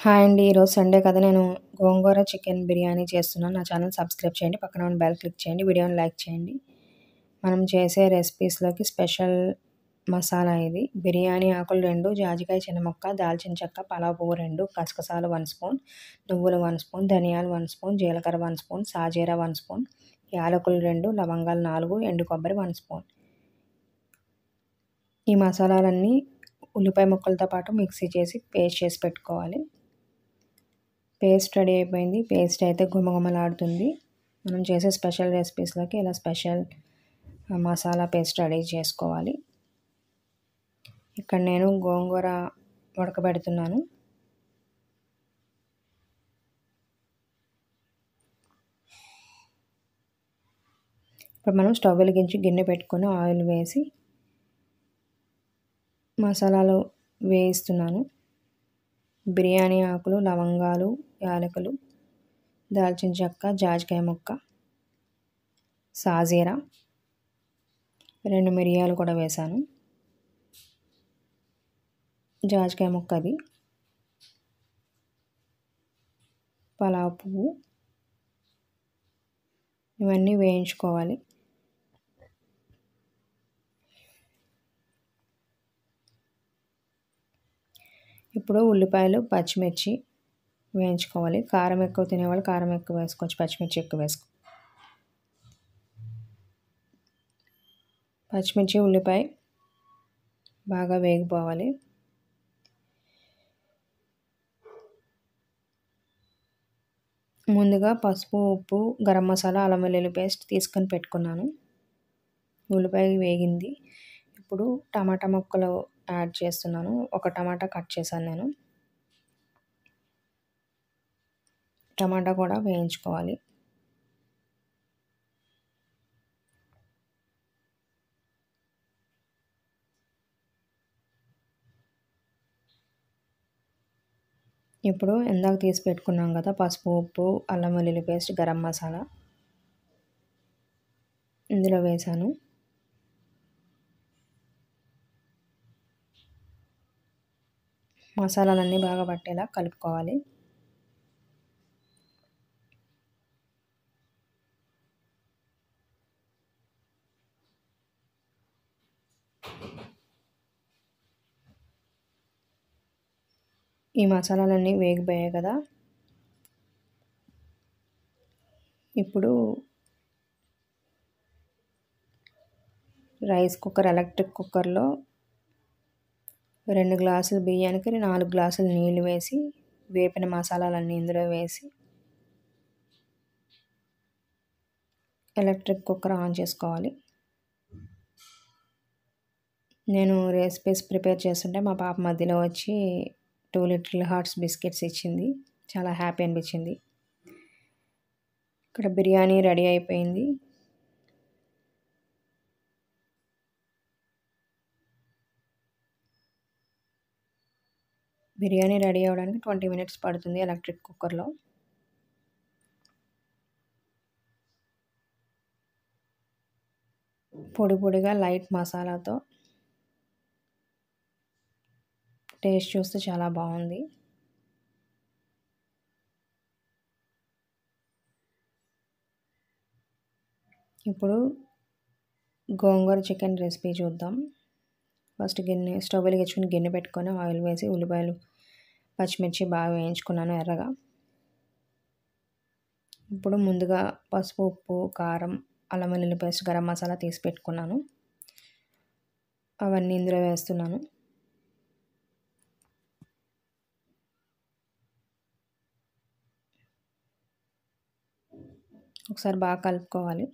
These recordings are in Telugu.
హాయ్ అండి. ఈరోజు సండే కదా! నేను గోంగూర చికెన్ బిర్యానీ చేస్తున్నాను. నా ఛానల్ సబ్స్క్రైబ్ చేయండి. పక్కన ఉన్న బెల్ క్లిక్ చేయండి. వీడియోని లైక్ చేయండి. మనం చేసే రెసిపీస్‌లోకి స్పెషల్ మసాలా ఇది. బిర్యానీ ఆకులు 2, జాజికాయ చిన్న ముక్క, దాల్చిన చెక్క, పలావ్ పువ్వు 2, గసగసాలు 1 స్పూన్, నువ్వులు 1 స్పూన్, ధనియాలు 1 స్పూన్, జీలకర్ర 1 స్పూన్, సాజీరా 1 స్పూన్, యాలకులు 2, లవంగాలు 4, ఎండు కొబ్బరి 1 స్పూన్. ఈ మసాలాలన్నీ ఉల్లిపాయ ముక్కలతో పాటు మిక్సీ చేసి పేస్ట్ చేసి పెట్టుకోవాలి. పేస్ట్ రెడీ అయిపోయింది. పేస్ట్ అయితే గుమగుమలాడుతుంది. మనం చేసే స్పెషల్ రెసిపీస్లోకి ఇలా స్పెషల్ మసాలా పేస్ట్ రెడీ చేసుకోవాలి. ఇక్కడ నేను గోంగూర ఉడకబెడుతున్నాను. ఇప్పుడు మనం స్టవ్ వెలిగించి గిన్నె పెట్టుకొని ఆయిల్ వేసి మసాలాలు వేయిస్తున్నాను. బిర్యానీ ఆకులు, లవంగాలు, యాలకులు, దాల్చిన చెక్క, జాజికాయ ముక్క, సాజీరా, 2 మిరియాలు కూడా వేశాను. జాజికాయ ముక్క అది, పలావ్ పువ్వు, ఇవన్నీ వేయించుకోవాలి. ఇప్పుడు ఉల్లిపాయలు, పచ్చిమిర్చి వేయించుకోవాలి. కారం ఎక్కువ తినేవాళ్ళు కారం ఎక్కువ వేసుకోవచ్చు, పచ్చిమిర్చి ఎక్కువ వేసుకో. పచ్చిమిర్చి, ఉల్లిపాయ బాగా వేగిపోవాలి. ముందుగా పసుపు, ఉప్పు, గరం మసాలా, అల్లం వెల్లుల్లి పేస్ట్ తీసుకొని పెట్టుకున్నాను. ఉల్లిపాయ వేగింది. ఇప్పుడు టమాటా ముక్కలు యాడ్ చేస్తున్నాను. ఒక టమాటా కట్ చేశాను నేను. టమాటా కూడా వేయించుకోవాలి. ఇప్పుడు ఇందాక తీసి పెట్టుకున్నాం కదా పసుపు, ఉప్పు, అల్లం వెల్లుల్లి పేస్ట్, గరం మసాలా ఇందులో వేసాను. మసాలాలన్నీ బాగా పట్టేలా కలుపుకోవాలి. ఈ మసాలాలన్నీ వేగిపోయాయి కదా! ఇప్పుడు రైస్ కుక్కర్, ఎలక్ట్రిక్ కుక్కర్లో 2 గ్లాసుల బియ్యానికి 4 గ్లాసులు నీళ్లు వేసి వేపిన మసాలాలన్నీ ఇందులో వేసి ఎలక్ట్రిక్ కుక్కర్ ఆన్ చేసుకోవాలి. నేను రెసిపీస్ ప్రిపేర్ చేస్తుంటే మా పాప మధ్యలో వచ్చి 2 లిటిల్ హార్ట్స్ బిస్కెట్స్ ఇచ్చింది. చాలా హ్యాపీ అనిపించింది. ఇక్కడ బిర్యానీ రెడీ అయిపోయింది. బిర్యానీ రెడీ అవ్వడానికి 20 మినిట్స్ పడుతుంది ఎలక్ట్రిక్ కుక్కర్లో. పొడి పొడిగా లైట్ మసాలాతో టేస్ట్ చూస్తే చాలా బాగుంది. ఇప్పుడు గోంగూర చికెన్ రెసిపీ చూద్దాం. ఫస్ట్ స్టవ్ వెలిగించుకొని గిన్నె పెట్టుకొని ఆయిల్ వేసి ఉల్లిపాయలు, పచ్చిమిర్చి బాగా వేయించుకున్నాను ఎర్రగా. ఇప్పుడు ముందుగా పసుపు, ఉప్పు, కారం, అల్లం వెల్లుల్లి పేస్ట్, గరం మసాలా తీసి పెట్టుకున్నాను. అవన్నీ ఇందులో వేస్తున్నాను. ఒకసారి బాగా కలుపుకోవాలి.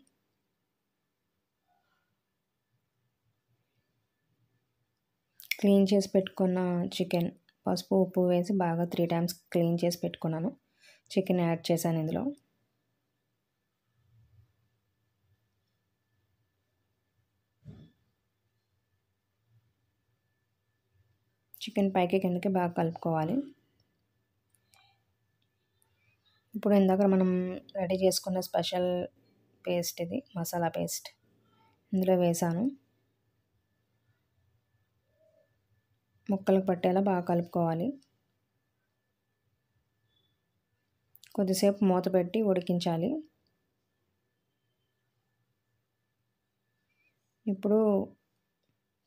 క్లీన్ చేసి పెట్టుకున్న చికెన్ పసుపు, ఉప్పు వేసి బాగా 3 టైమ్స్ క్లీన్ చేసి పెట్టుకున్నాను. చికెన్ యాడ్ చేశాను ఇందులో. చికెన్ పైకి కిందకి బాగా కలుపుకోవాలి. ఇప్పుడు ఇందాక మనం రెడీ చేసుకున్న స్పెషల్ పేస్ట్ ఇది, మసాలా పేస్ట్ ఇందులో వేసాను. ముక్కలకు పట్టేలా బాగా కలుపుకోవాలి. కొద్దిసేపు మూత పెట్టి ఉడికించాలి. ఇప్పుడు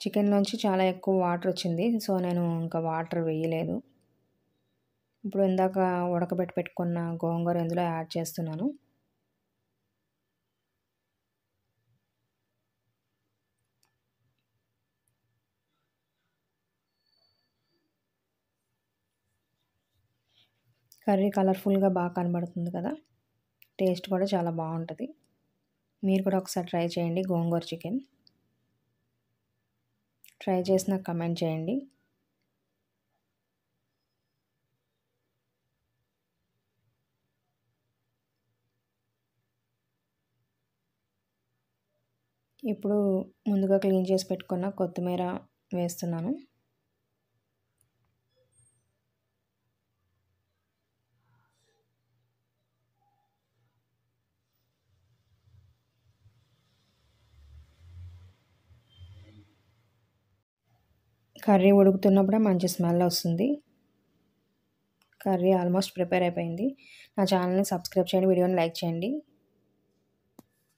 చికెన్లోంచి చాలా ఎక్కువ వాటర్ వచ్చింది. సో నేను ఇంకా వాటర్ వేయలేదు. ఇప్పుడు ఇందాక ఉడకబెట్టి పెట్టుకున్న గోంగూర ఇందులో యాడ్ చేస్తున్నాను. కర్రీ కలర్ఫుల్గా బాగా కనబడుతుంది కదా, టేస్ట్ కూడా చాలా బాగుంటుంది. మీరు కూడా ఒకసారి ట్రై చేయండి గోంగూర చికెన్. ట్రై చేసి నాకు కమెంట్ చేయండి. ఇప్పుడు ముందుగా క్లీన్ చేసి పెట్టుకున్న కొత్తిమీర వేస్తున్నాను. కర్రీ ఉడుకుతున్నప్పుడే మంచి స్మెల్ వస్తుంది. కర్రీ ఆల్మోస్ట్ ప్రిపేర్ అయిపోయింది. నా ఛానల్ని సబ్స్క్రైబ్ చేయండి, వీడియోని లైక్ చేయండి.